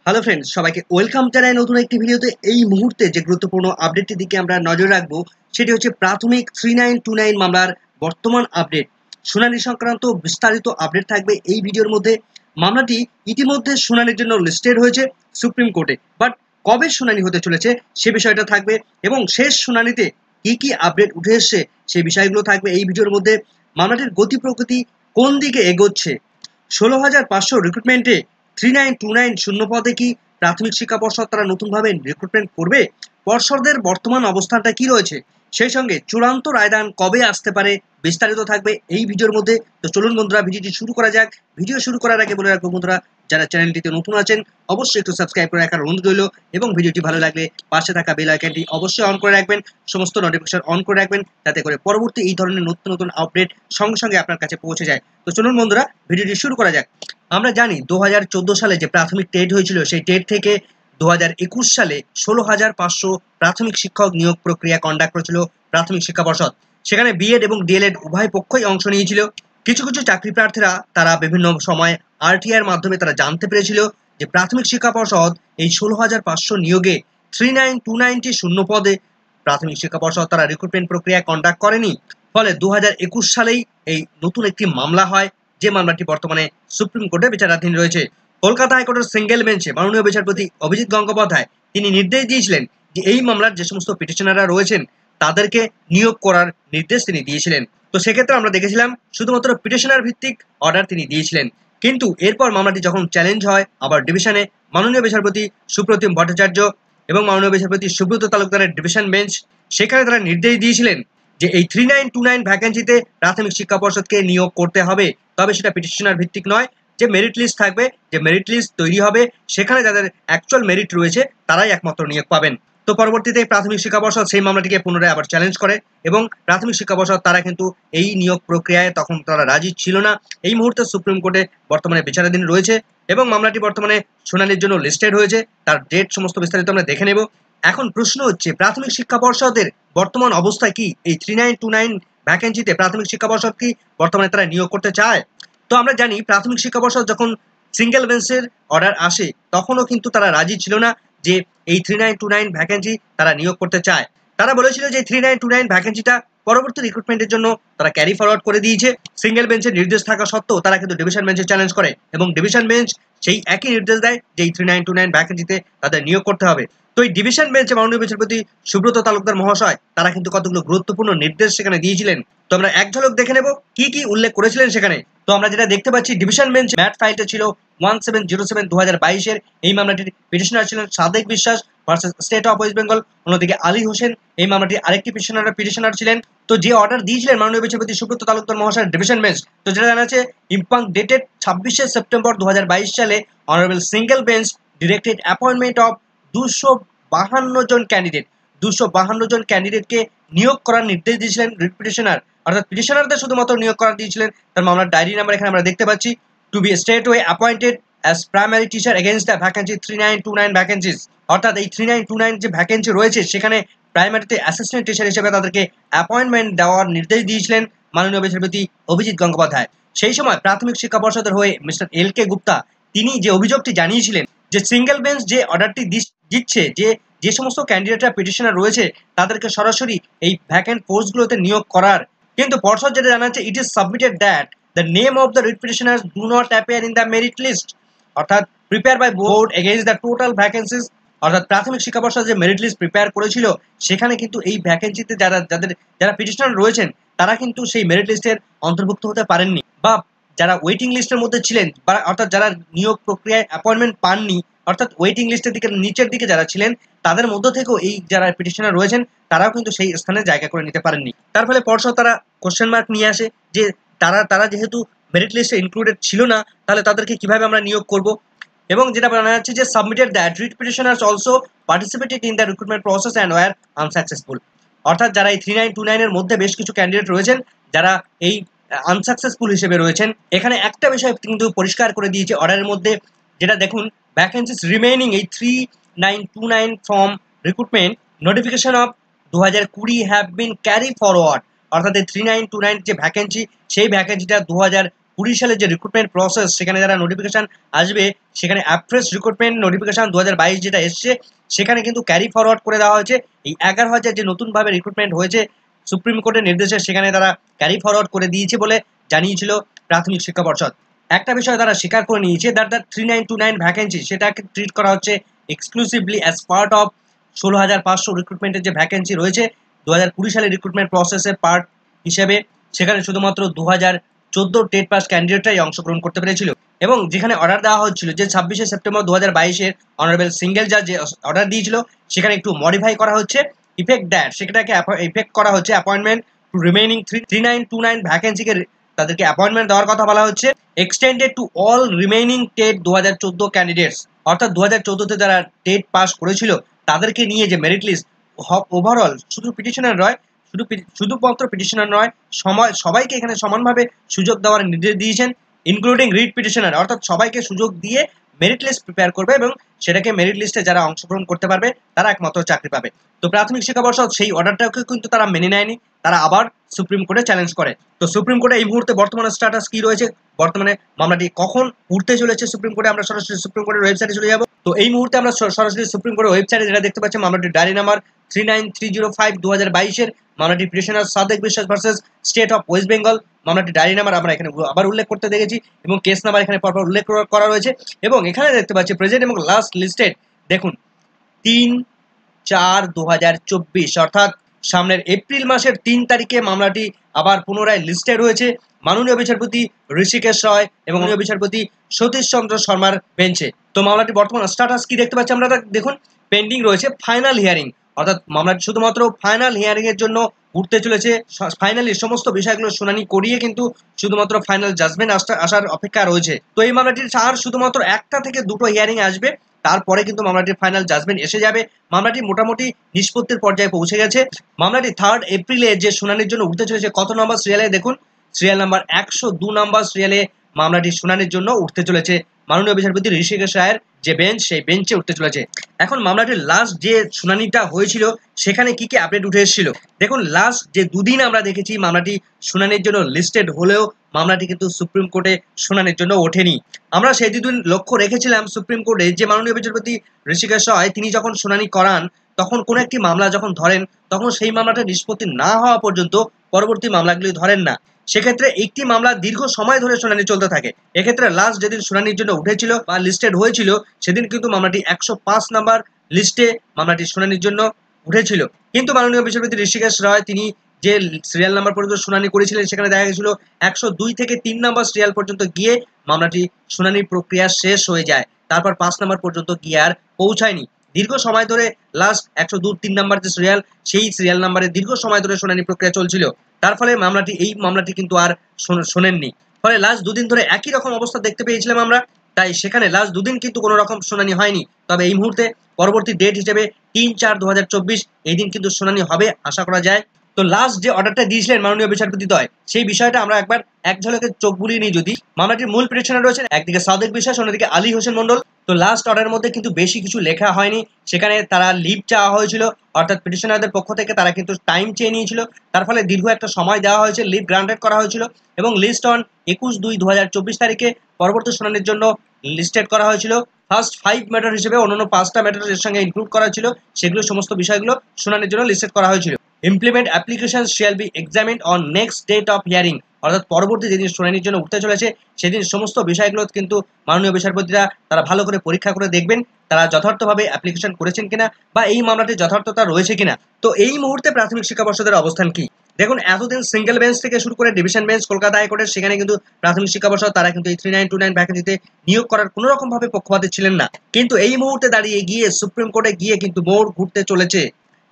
Hello friends, সবাইকে welcome জানাই নতুন একটি ভিডিওতে। এই মুহূর্তে যে গুরুত্বপূর্ণ আপডেটটির দিকে আমরা নজর রাখবো সেটি হচ্ছে প্রাথমিক 3929 মামলার বর্তমান আপডেট। শুনানি সংক্রান্ত বিস্তারিত আপডেট থাকবে এই ভিডিওর মধ্যে। মামলাটি ইতিমধ্যে শুনানির জন্য লিস্টেড হয়েছে সুপ্রিম কোর্টে, বাট কবে শুনানি হতে চলেছে সে বিষয়টা থাকবে এবং শেষ শুনানিতে কি কি আপডেট উঠে এসছে সেই বিষয়গুলো থাকবে এই ভিডিওর মধ্যে। মামলাটির গতি প্রকৃতি কোন দিকে এগোচ্ছে, 16,500 রিক্রুটমেন্টে 3929 শূন্য পদে কি প্রাথমিক শিক্ষা পর্ষদ তারা নতুনভাবে রিক্রুটমেন্ট করবে, পর্ষদের বর্তমান অবস্থানটা কি রয়েছে, সেই সঙ্গে চূড়ান্ত রায়দান কবে আসতে পারে, বিস্তারিত থাকবে এই ভিডিওর মধ্যে। তো চলুন বন্ধুরা, ভিডিওটি শুরু করা যাক। ভিডিও শুরু করার আগে বলে রাখবো বন্ধুরা, যারা চ্যানেলটিতে নতুন আছেন অবশ্যই একটু সাবস্ক্রাইব করে রাখার অনুরোধ রইল এবং ভিডিওটি ভালো লাগলে পাশে থাকা বেল আইকনটি অবশ্যই অন করে রাখবেন, সমস্ত নোটিফিকেশন অন করে রাখবেন, যাতে করে পরবর্তী এই ধরনের নতুন নতুন আপডেট সঙ্গে সঙ্গে আপনার কাছে পৌঁছে যায়। তো চলুন বন্ধুরা, ভিডিওটি শুরু করা যাক। আমরা জানি 2014 সালে যে প্রাথমিক টেট হয়েছিল সেই টেট থেকে 2021 সালে 16,500 প্রাথমিক শিক্ষক নিয়োগ প্রক্রিয়া কন্ডাক্ট করেছিল প্রাথমিক শিক্ষা পর্ষদ। সেখানে বিএড এবং ডিএলএড উভয় পক্ষই অংশ নিয়েছিল। কিছু কিছু চাকরি প্রার্থীরা তারা বিভিন্ন সময় আরটিআর মাধ্যমে তারা জানতে পেরেছিল যে প্রাথমিক শিক্ষা পর্ষদ এই 16,500 নিয়োগে 3929টি শূন্য পদে প্রাথমিক শিক্ষা পর্ষদ তারা রিক্রুটমেন্ট প্রক্রিয়া কন্ডাক্ট করেনি। ফলে 2021 সালেই এই নতুন একটি মামলা হয়, যে মামলাটি বর্তমানে সুপ্রিম কোর্টে বিচারাধীন রয়েছে। কলকাতা হাইকোর্টের সিঙ্গেল বেঞ্চে মাননীয় বিচারপতি অভিজিৎ গঙ্গোপাধ্যায় তিনি নির্দেশ দিয়েছিলেন যে এই মামলার যে সমস্ত পিটিশনাররা রয়েছেন তাদেরকে নিয়োগ করার নির্দেশ তিনি দিয়েছিলেন। তো সেক্ষেত্রে আমরা দেখেছিলাম শুধুমাত্র পিটিশনার ভিত্তিক অর্ডার তিনি দিয়েছিলেন, কিন্তু এরপর মামলাটি যখন চ্যালেঞ্জ হয় আবার ডিভিশনে, মাননীয় বিচারপতি সুপ্রতিম ভট্টাচার্য এবং মাননীয় বিচারপতি সুব্রত তালুকদারের ডিভিশন বেঞ্চ সেখানে তারা নির্দেশ দিয়েছিলেন যে এই 3929 ভ্যাকেন্সিতে প্রাথমিক শিক্ষা পর্ষদকে নিয়োগ করতে হবে, তবে সেটা পিটিশনার ভিত্তিক নয়। যে মেরিট লিস্ট থাকবে, যে মেরিট লিস্ট তৈরি হবে সেখানে যাদের অ্যাকচুয়াল মেরিট রয়েছে তারাই একমাত্র নিয়োগ পাবেন। তো পরবর্তীতে প্রাথমিক শিক্ষা পর্ষদ সেই মামলাটিকে পুনরায় আবার চ্যালেঞ্জ করে এবং প্রাথমিক শিক্ষা পর্ষদ তারা কিন্তু এই নিয়োগ প্রক্রিয়ায় তখন তারা রাজি ছিল না। এই মুহূর্তে সুপ্রিম কোর্টে বর্তমানে বিচারাধীন রয়েছে এবং মামলাটি বর্তমানে শুনানির জন্য লিস্টেড হয়েছে। তার ডেট সমস্ত বিস্তারিত আমরা দেখে নেব। এখন প্রশ্ন হচ্ছে প্রাথমিক শিক্ষা পর্ষদের বর্তমান অবস্থা কি, এই 3929 ভ্যাকেন্সিতে প্রাথমিক শিক্ষা পর্ষদ কি বর্তমানে তারা নিয়োগ করতে চায়। তো আমরা জানি প্রাথমিক শিক্ষা পর্ষদ যখন সিঙ্গেল বেঞ্চের অর্ডার আসে তখনও কিন্তু তারা রাজি ছিল না যে এই 3929 ভ্যাকেন্সি তারা নিয়োগ করতে চায়। তারা বলেছিল যে 3929 ভ্যাকেন্সিটা পরবর্তী রিক্রুটমেন্টের জন্য তারা ক্যারি ফরওয়ার্ড করে দিয়েছে। সিঙ্গেল বেঞ্চের নির্দেশ থাকা সত্ত্বেও তারা কিন্তু ডিভিশন বেঞ্চে চ্যালেঞ্জ করে এবং ডিভিশন বেঞ্চ সেই একই নির্দেশ দেয় যে এই 3929 ভ্যাকেন্সিতে তাদের নিয়োগ করতে হবে। তো এই ডিভিশন বেঞ্চে মাননীয় বিচারপতি সুব্রত তালুকদার মহাশয় তারা কিন্তু কতগুলো গুরুত্বপূর্ণ নির্দেশ সেখানে দিয়েছিলেন। তো আমরা এক ঝলক দেখে নেব কি কি উল্লেখ করেছিলেন সেখানে। তো আমরা যেটা দেখতে পাচ্ছি, ডিভিশন বেঞ্চ ম্যাট ফাইলটা ছিল 1707 2022-এর। এই মামলাটির পিটিশনার ছিলেন সাদেক বিশ্বাস versus state of West Bengal. অন্যদিকে আলী হোসেন এই মামলাটির আরেকটি পিটিশনার ছিলেন। তো যে অর্ডার দিয়েছিলেন মাননীয় বিচারপতি সুব্রত তালুকদার মহাশয়ের ডিভিশন বেঞ্চ, তো যেটা জানা আছে ইম্পাঙ্ক ডেটেড 26শে সেপ্টেম্বর 2022 সালে honourable single bench directed appointment of 252 জন ক্যান্ডিডেট, 252 জন ক্যান্ডিডেটকে নিয়োগ করার নির্দেশ দিয়েছিলেন রিট পিটিশনার, অর্থাৎ পিটিশনারদের শুধুমাত্র নিয়োগ করা দিয়েছিলেন। তার মামলার ডায়েরি নাম্বার এখানে আমরা দেখতে পাচ্ছি, to be straightway appointed as primary teacher against the vacancy 3929 vacancies. অর্থাৎ এই 3929 যে ভ্যাকেন্সি রয়েছে সেখানে প্রাইমারিতে অ্যাসিস্ট্যান্ট টিচার হিসেবে তাদেরকে অ্যাপয়েন্টমেন্ট দেওয়ার নির্দেশ দিয়েছিলেন মাননীয় বিচারপতি অভিজিৎ গঙ্গোপাধ্যায়। সেই সময় প্রাথমিক শিক্ষা পর্ষদের হয়ে মিস্টার এল কে গুপ্তা তিনি যে অভিযোগটি জানিয়েছিলেন যে সিঙ্গেল বেঞ্চ যে অর্ডারটি দিচ্ছে যে যে সমস্ত ক্যান্ডিডেটরা পিটিশনার রয়েছে তাদেরকে সরাসরি এই ভ্যাকেন্ট পোস্টগুলোতে নিয়োগ করার, কিন্তু পর্ষদ যেটা জানাচ্ছে it is submitted that the name of the writ petitioners do not appear in the merit list, অর্থাৎ prepare by board against the total vacancies. অর্থাৎ প্রাথমিক শিক্ষা পর্ষদ যে মেরিট লিস্ট প্রিপেয়ার করেছিল সেখানে কিন্তু এই ভ্যাকেন্সিতে যারা পিটিশনার রয়েছেন তারা কিন্তু সেই মেরিট লিস্টের অন্তর্ভুক্ত হতে পারেননি, বা যারা ওয়েটিং লিস্টের মধ্যে ছিলেন বা অর্থাৎ যারা নিয়োগ প্রক্রিয়ায় অ্যাপয়েন্টমেন্ট পাননি, অর্থাৎ ওয়েটিং লিস্টের দিকে নিচের দিকে যারা ছিলেন তাদের মধ্য থেকেও এই যারা পিটিশনার রয়েছেন তারাও কিন্তু সেই স্থানে জায়গা করে নিতে পারেননি। তার ফলে পর্ষদ তারা কোশ্চেন মার্ক নিয়ে আসে যে তারা যেহেতু মেরিট লিস্টে ইনক্লুডেড ছিল না তাহলে তাদেরকে কিভাবে আমরা নিয়োগ করব। এবং যেটা জানা যাচ্ছে যে submitted that writ petitioners also participated in the recruitment process and were unsuccessful. অর্থাৎ যারা এই 3929 এর মধ্যে বেশ কিছু ক্যান্ডিডেট রয়েছেন যারা এই আনসাকসেসফুল হিসেবে রয়েছেন। এখানে একটা বিষয় কিন্তু পরিষ্কার করে দিয়েছে অর্ডারের মধ্যে, যেটা দেখুন, ভ্যাকেন্সিস রিমেইনিং এই 3929 from recruitment notification off 2020 have been carry forward. অর্থাৎ এই 3929 যে ভ্যাকেন্সি সেই ভ্যাকেন্সিটা সালে যে রিক্রুটমেন্ট প্রসেস, সেখানে যারা নোটিফিকেশন আসবে, সেখানে অ্যাফ্রেশ রিক্রুটমেন্ট নোটিফিকেশন 2022 যেটা এসছে, সেখানে কিন্তু ক্যারি ফরওয়ার্ড করে দেওয়া হয়েছে এই 11,000 যে নতুনভাবে রিক্রুটমেন্ট হয়েছে সুপ্রিম কোর্টের নির্দেশে, সেখানে তারা ক্যারি ফরওয়ার্ড করে দিয়েছে বলে জানিয়েছিল প্রাথমিক শিক্ষা পর্ষদ। একটা বিষয় তারা স্বীকার করে নিয়েছে, দ্যাট 3929 ভ্যাকেন্সি সেটাকে ট্রিট করা হচ্ছে এক্সক্লুসিভলি অ্যাজ পার্ট অফ 16,500 রিক্রুটমেন্টের যে ভ্যাকেন্সি রয়েছে 2020 সালে রিক্রুটমেন্ট প্রসেসের পার্ট হিসেবে। সেখানে শুধুমাত্র 2014 টেট পাস ক্যান্ডিডেটরাই অংশগ্রহণ করতে পেরেছিল, এবং যেখানে অর্ডার দেওয়া হচ্ছিল যে 26শে সেপ্টেম্বর 2022-এর অনারেবল সিঙ্গেল জাজ যে অর্ডার দিয়েছিল, সেখানে একটু মডিফাই করা হচ্ছে ইফেক্ট দ্যাট, সেটাকে ইফেক্ট করা হচ্ছে অ্যাপয়েন্টমেন্ট টু রিমেইনিং 3929 ভ্যাকেন্সিকে তাদেরকে অ্যাপয়েন্টমেন্ট দেওয়ার কথা বলা হচ্ছে, extended to all remaining TET 2014 candidates, অর্থাৎ 2014-তে যারা টেট পাস করেছিল তাদেরকে নিয়ে যে মেরিট লিস্ট ওভারঅল, শুধু পিটিশনার নয়, শুধুমাত্র পিটিশনার নয়, সবাইকে এখানে সমানভাবে সুযোগ দেওয়ার নির্দেশ দিয়েছেন, ইনক্লুডিং রিট পিটিশনার, অর্থাৎ সবাইকে সুযোগ দিয়ে মেরিট লিস্ট প্রিপেয়ার করবে এবং সেটাকে মেরিট লিস্টে যারা অংশগ্রহণ করতে পারবে তারা একমাত্র চাকরি পাবে। তো প্রাথমিক শিক্ষা পর্ষদ সেই অর্ডারটাকে কিন্তু তারা মেনে নেয়নি, তারা আবার সুপ্রিম কোর্টে চ্যালেঞ্জ করে। তো সুপ্রিম কোর্টে এই মুহূর্তে বর্তমানে স্ট্যাটাস কি রয়েছে, বর্তমানে মামলাটি কখন উঠতে চলেছে সুপ্রিম কোর্টে, আমরা সরাসরি সুপ্রিম কোর্টের ওয়েবসাইটে চলে যাব। তো এই মুহূর্তে আমরা সরাসরি সুপ্রিম কোর্টের ওয়েবসাইটে যেটা দেখতে পাচ্ছি, মামলাটির ডায়েরি নাম্বার 39305 2022-এর, মামলাটি পিটিশনার সাদেক বিশ্বাস versus state of West Bengal. মামলাটি ডায়েরি নাম্বার আমরা এখানে আবার উল্লেখ করতে দেখেছি এবং কেস নাম্বার এখানে পরপর উল্লেখ করা রয়েছে, এবং এখানে দেখতে পাচ্ছি প্রেজেন্ট এবং লাস্ট লিস্টেড। দেখুন 3/4/2024, অর্থাৎ সামনের এপ্রিল মাসের 3 তারিখে মামলাটি আবার পুনরায় লিস্টেড হয়েছে মাননীয় বিচারপতি ঋষিকেশ রয় এবং মাননীয় বিচারপতি সতীশ চন্দ্র শর্মার বেঞ্চে। তো মামলাটি বর্তমান স্ট্যাটাস কি দেখতে পাচ্ছি আমরা, দেখুন পেন্ডিং রয়েছে ফাইনাল হিয়ারিং, অর্থাৎ মামলাটি শুধুমাত্র ফাইনাল হিয়ারিং এর জন্য উঠতে চলেছে। ফাইনালি সমস্ত বিষয়গুলো শুনানি করিয়ে কিন্তু শুধুমাত্র ফাইনাল জাজমেন্ট আসার অপেক্ষা রয়েছে। তো এই মামলাটির আর শুধুমাত্র 1টা থেকে 2টো হিয়ারিং আসবে, তারপরে কিন্তু মামলাটির ফাইনাল জাজমেন্ট এসে যাবে। মামলাটি মোটামুটি নিষ্পত্তির পর্যায়ে পৌঁছে গেছে। মামলাটি 3 এপ্রিলে যে শুনানির জন্য উঠতে চলেছে, কত নম্বর সিরিয়ালে দেখুন, সিরিয়াল নাম্বার 102 নম্বর সিরিয়ালে মামলাটি শুনানির জন্য উঠতে চলেছে মাননীয় বিচারপতি ঋষিকেশ রায়ের যে বেঞ্চ, সেই বেঞ্চে উঠতে চলেছে। এখন মামলাটির লাস্ট যে শুনানিটা হয়েছিল সেখানে কি কি আপডেট উঠে এসেছিল দেখুন। লাস্ট যে 2 দিন আমরা দেখেছি মামলাটি শুনানির জন্য লিস্টেড হলেও মামলাটি কিন্তু সুপ্রিম কোর্টে শুনানির জন্য ওঠেনি। আমরা সেই 2 দিন লক্ষ্য রেখেছিলাম সুপ্রিম কোর্টে যে মাননীয় বিচারপতি ঋষিকেশ রায় তিনি যখন শুনানি করান, তখন কোনো একটি মামলা যখন ধরেন, তখন সেই মামলাটা নিষ্পত্তি না হওয়া পর্যন্ত পরবর্তী মামলাগুলি ধরেন না। সেক্ষেত্রে একটি মামলা দীর্ঘ সময় ধরে শুনানি চলতে থাকে। এক্ষেত্রে লাস্ট যেদিন শুনানির জন্য উঠেছিল বা লিস্টেড হয়েছিল, সেদিন কিন্তু মামলাটি 105 নাম্বার লিস্টে মামলাটি শুনানির জন্য উঠেছিল। কিন্তু মাননীয় বিচারপতি ঋষিকেশ রায় তিনি যে সিরিয়াল নাম্বার পর্যন্ত শুনানি করেছিলেন, সেখানে দেখা গেছিল 102 থেকে 3 নাম্বার সিরিয়াল পর্যন্ত গিয়ে মামলাটি শুনানির প্রক্রিয়া শেষ হয়ে যায়, তারপর 5 নাম্বার পর্যন্ত গিয়ে আর পৌঁছায়নি। দীর্ঘ সময় ধরে লাস্ট 102-3 নাম্বার যে সিরিয়াল, সেই সিরিয়াল নাম্বারে দীর্ঘ সময় ধরে শুনানি প্রক্রিয়া চলছিল। তার ফলে এই মামলাটি কিন্তু আর শোনেননি। ফলে লাস্ট 2 দিন ধরে একই রকম অবস্থা দেখতে পেয়েছিলাম আমরা, তাই সেখানে লাস্ট 2 দিন কিন্তু কোনো রকম শুনানি হয়নি। তবে এই মুহূর্তে পরবর্তী ডেট হিসেবে 3/4/2024 এই দিন কিন্তু শুনানি হবে আশা করা যায়। তো লাস্ট যে অর্ডারটা দিয়েছিলেন মাননীয় বিচারপতি দ্বয়, সেই বিষয়টা আমরা একবার এক ঝলকে চোখ বুলিয়ে নিই। যদি মামলাটির মূল পিটিশনার রয়েছেন একদিকে সাদেক বিশ্বাস, অন্যদিকে আলী হোসেন মন্ডল। তো লাস্ট অর্ডারের মধ্যে কিন্তু বেশি কিছু লেখা হয়নি, সেখানে তারা লিভ চাওয়া হয়েছিল, অর্থাৎ পিটিশনারদের পক্ষ থেকে তারা কিন্তু টাইম চেয়ে নিয়েছিল, তার ফলে দীর্ঘ একটা সময় দেওয়া হয়েছে, লিভ গ্রান্টেড করা হয়েছিল এবং লিস্ট অন 21/2/2024 তারিখে পরবর্তী শুনানির জন্য লিস্টেড করা হয়েছিল। ফার্স্ট 5 ম্যাটার হিসেবে অন্যান্য 5টা ম্যাটার এর সঙ্গে ইনক্লুড করা ছিল, সেগুলো সমস্ত বিষয়গুলো শুনানির জন্য লিস্টেড করা হয়েছিল। Implement application shall be examined on next date of hearing, অর্থাৎ পরবর্তী যেদিন শুনানির জন্য উঠতে চলেছে সেদিন সমস্ত বিষয়গুলো কিন্তু মাননীয় বিচারপতিরা তারা ভালো করে পরীক্ষা করে দেখবেন তারা যথার্থভাবে অ্যাপ্লিকেশন করেছেন কিনা বা এই মামলাটির যথার্থতা রয়েছে কিনা। তো এই মুহূর্তে প্রাথমিক শিক্ষা পর্ষদের অবস্থান কি দেখুন। এতদিন সিঙ্গেল বেঞ্চ থেকে শুরু করে ডিভিশন বেঞ্চ কলকাতা হাইকোর্টের, সেখানে কিন্তু প্রাথমিক শিক্ষা পর্ষদ তারা কিন্তু এই 3929 ভ্যাকেন্সিতে নিয়োগ করার কোনো রকম ভাবে পক্ষপাতী ছিলেন না। কিন্তু এই মুহূর্তে দাঁড়িয়ে গিয়ে সুপ্রিম কোর্টে গিয়ে কিন্তু মোড় ঘুরতে চলেছে।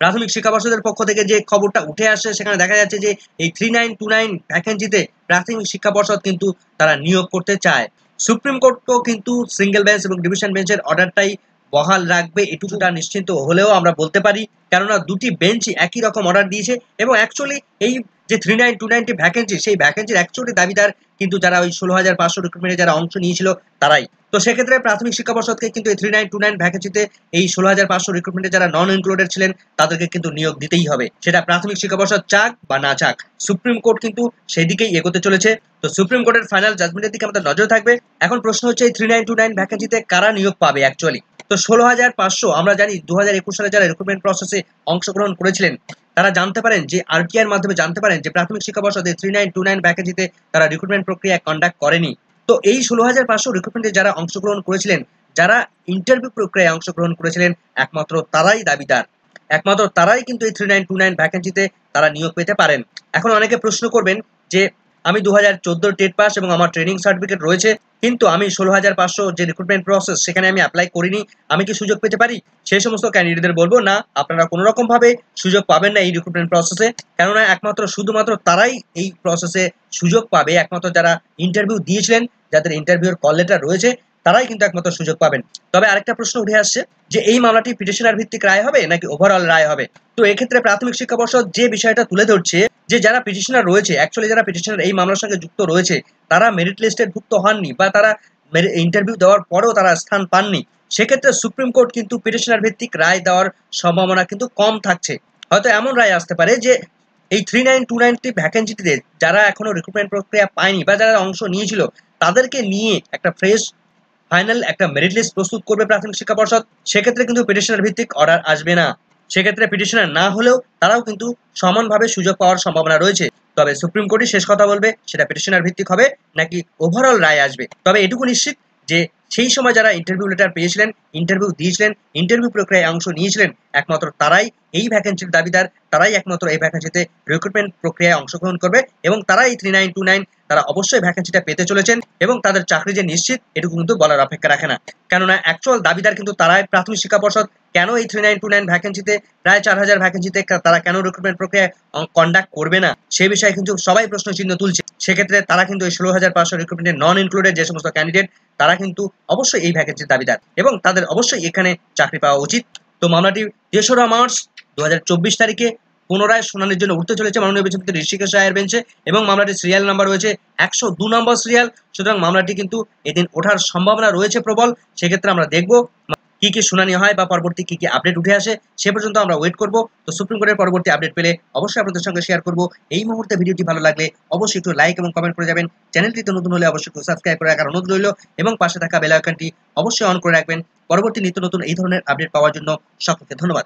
প্রাথমিক শিক্ষা পর্ষদের পক্ষ থেকে যে খবরটা উঠে আসছে, সেখানে দেখা যাচ্ছে যে এই 3929 ভ্যাকেন্সিতে প্রাথমিক শিক্ষা পর্ষদ কিন্তু তারা নিয়োগ করতে চায়। সুপ্রিম কোর্টও কিন্তু সিঙ্গেল বেঞ্চ এবং ডিভিশন বেঞ্চের অর্ডারটাই বহাল রাখবে এটুকুটা নিশ্চিন্ত হলেও আমরা বলতে পারি, কেননা দুটি বেঞ্চই একই রকম অর্ডার দিয়েছে এবং অ্যাকচুয়ালি এই যে 3929 ভ্যাকেন্সি, সেই ভ্যাকেন্সির অ্যাকচুয়ালি দাবিদার কিন্তু যারা ওই 16,500 রিক্রুটমেন্টে যারা অংশ নিয়েছিল তারাই। তো সেক্ষেত্রে প্রাথমিক শিক্ষা পর্ষদকে কিন্তু এই 3929 ভ্যাকেন্সিতে এই 16,500 রিক্রুটমেন্টে যারা নন ইনক্লুডেড ছিলেন তাদেরকে কিন্তু নিয়োগ দিতেই হবে, সেটা প্রাথমিক শিক্ষা পর্ষদ চাক বা না চাক। সুপ্রিম কোর্ট কিন্তু সেই দিকেই এগোতে চলেছে। তো সুপ্রিম কোর্টের ফাইনাল জাজমেন্টের দিকে আমাদের নজর থাকবে। এখন প্রশ্ন হচ্ছে এই 3929 ভ্যাকেন্সিতে কারা নিয়োগ পাবে অ্যাকচুয়ালি। তো 16,500 আমরা জানি 2021 সালে যারা রিক্রুটমেন্ট প্রসেসে অংশগ্রহণ করেছিলেন তারা জানতে পারেন যে আরটিআর মাধ্যমে জানতে পারেন যে প্রাথমিক শিক্ষা পর্ষদে 3929 ভ্যাকেন্সিতে তারা রিক্রুটমেন্ট প্রক্রিয়া কন্ডাক্ট করেনি। তো এই 16,500 রিক্রুটমেন্টে যারা অংশগ্রহণ করেছিলেন, যারা ইন্টারভিউ প্রক্রিয়ায় অংশগ্রহণ করেছিলেন, একমাত্র তারাই দাবিদার, একমাত্র তারাই কিন্তু এই 3929 ভ্যাকেন্সিতে তারা নিয়োগ পেতে পারেন। এখন অনেকে প্রশ্ন করবেন যে আমি 2014 টেট পাস এবং আমার ট্রেনিং সার্টিফিকেট রয়েছে, কিন্তু আমি 16,500 যে রিক্রুটমেন্ট প্রসেস সেখানে আমি অ্যাপ্লাই করিনি, আমি কি সুযোগ পেতে পারি? সেই সমস্ত ক্যান্ডিডেটদের বলবো না, আপনারা কোনো রকম ভাবে সুযোগ পাবেন না এই রিক্রুটমেন্ট প্রসেসে, কেননা একমাত্র শুধুমাত্র তারাই এই প্রসেসে সুযোগ পাবে, একমাত্র যারা ইন্টারভিউ দিয়েছিলেন, যাদের ইন্টারভিউর কল লেটার রয়েছে, তারাই কিন্তু একমাত্র সুযোগ পাবেন। তবে আরেকটা প্রশ্ন উঠে আসছে যে এই মামলাটি পিটিশনার ভিত্তিক রায় হবে নাকি ওভারঅল রায় হবে। তো এক্ষেত্রে প্রাথমিক শিক্ষা পর্ষদ যে বিষয়টা তুলে ধরছে যে যারা পিটিশনার রয়েছে, অ্যাকচুয়ালি যারা পিটিশনার এই মামলার সঙ্গে যুক্ত রয়েছে তারা মেরিট লিস্টে ভুক্ত হননি বা তারা ইন্টারভিউ দেওয়ার পরেও তারা স্থান পাননি, সেক্ষেত্রে সুপ্রিম কোর্ট কিন্তু পিটিশনার ভিত্তিক রায় দেওয়ার সম্ভাবনা কিন্তু কম থাকছে। হয়তো এমন রায় আসতে পারে যে এই 3929 ভ্যাকেন্সিটিতে যারা এখনো রিক্রুটমেন্ট প্রক্রিয়া পায়নি বা যারা অংশ নিয়েছিল তাদেরকে নিয়ে একটা ফ্রেশ ফাইনাল একটা মেরিট লিস্ট প্রস্তুত করবে প্রাথমিক শিক্ষা পর্ষদ। সেক্ষেত্রে কিন্তু পিটিশনার ভিত্তিক অর্ডার আসবে না, সেক্ষেত্রে পিটিশনার না হলেও তারাও কিন্তু সমানভাবে সুযোগ পাওয়ার সম্ভাবনা রয়েছে। তবে সুপ্রিম কোর্টই শেষ কথা বলবে সেটা পিটিশনার ভিত্তিক হবে নাকি ওভারঅল রায় আসবে। তবে এটুকু নিশ্চিত যে সেই সময় যারা ইন্টারভিউ লেটার পেয়েছিলেন, ইন্টারভিউ দিয়েছিলেন, ইন্টারভিউ প্রক্রিয়ায় অংশ নিয়েছিলেন, একমাত্র তারাই এই ভ্যাকেন্সির দাবিদার, তারাই একমাত্র এই ভ্যাকেন্সিতে রিক্রুটমেন্ট প্রক্রিয়ায় অংশগ্রহণ করবে এবং তারাই 3929 তারা অবশ্যই ভ্যাকেন্সিটা পেতে চলেছেন এবং তাদের চাকরি যে নিশ্চিত এটুকু কিন্তু বলার অপেক্ষা রাখে না, কেননা অ্যাকচুয়াল দাবিদার কিন্তু তারাই। প্রাথমিক শিক্ষা পর্ষদ কেন এই 3929 ভ্যাকেন্সিতে প্রায় 4,000 ভ্যাকেন্সিতে তারা কেন রিক্রুটমেন্ট প্রক্রিয়ায় কন্ডাক্ট করবে না সে বিষয়ে কিন্তু সবাই প্রশ্ন চিহ্ন তুলছে। সেক্ষেত্রে তারা কিন্তু এই 16,500 রিক্রুটমেন্টে নন ইনক্লুডেড যে সমস্ত ক্যান্ডিডেট তারা কিন্তু অবশ্যই এই ভ্যাকেন্সির দাবিদার এবং তাদের অবশ্যই এখানে চাকরি পাওয়া উচিত। তো মামলাটি 3রা মার্চ 2024 তারিখে পুনরায় শুনানির জন্য উঠতে চলেছে মাননীয় বিচারপতি ঋষিকেশ রায়ের বেঞ্চে এবং মামলাটির সিরিয়াল নাম্বার রয়েছে 102 নম্বর সিরিয়াল। সুতরাং মামলাটি কিন্তু এদিন ওঠার সম্ভাবনা রয়েছে প্রবল। সেক্ষেত্রে আমরা দেখব কি কি শুনানি হয় বা পরবর্তী কি কি আপডেট উঠে আসে, সে পর্যন্ত আমরা ওয়েট করব। তো সুপ্রিম কোর্টের পরবর্তী আপডেট পেলে অবশ্যই আপনাদের সঙ্গে শেয়ার করব। এই মুহূর্তে ভিডিওটি ভালো লাগলে অবশ্যই একটু লাইক এবং কমেন্ট করে যাবেন। চ্যানেলটিতে নতুন হলে অবশ্যই একটু সাবস্ক্রাইব করে রাখার অনুরোধ রইল এবং পাশে থাকা বেল আইকনটি অবশ্যই অন করে রাখবেন পরবর্তী নিত্য নতুন এই ধরনের আপডেট পাওয়ার জন্য। সকলকে ধন্যবাদ।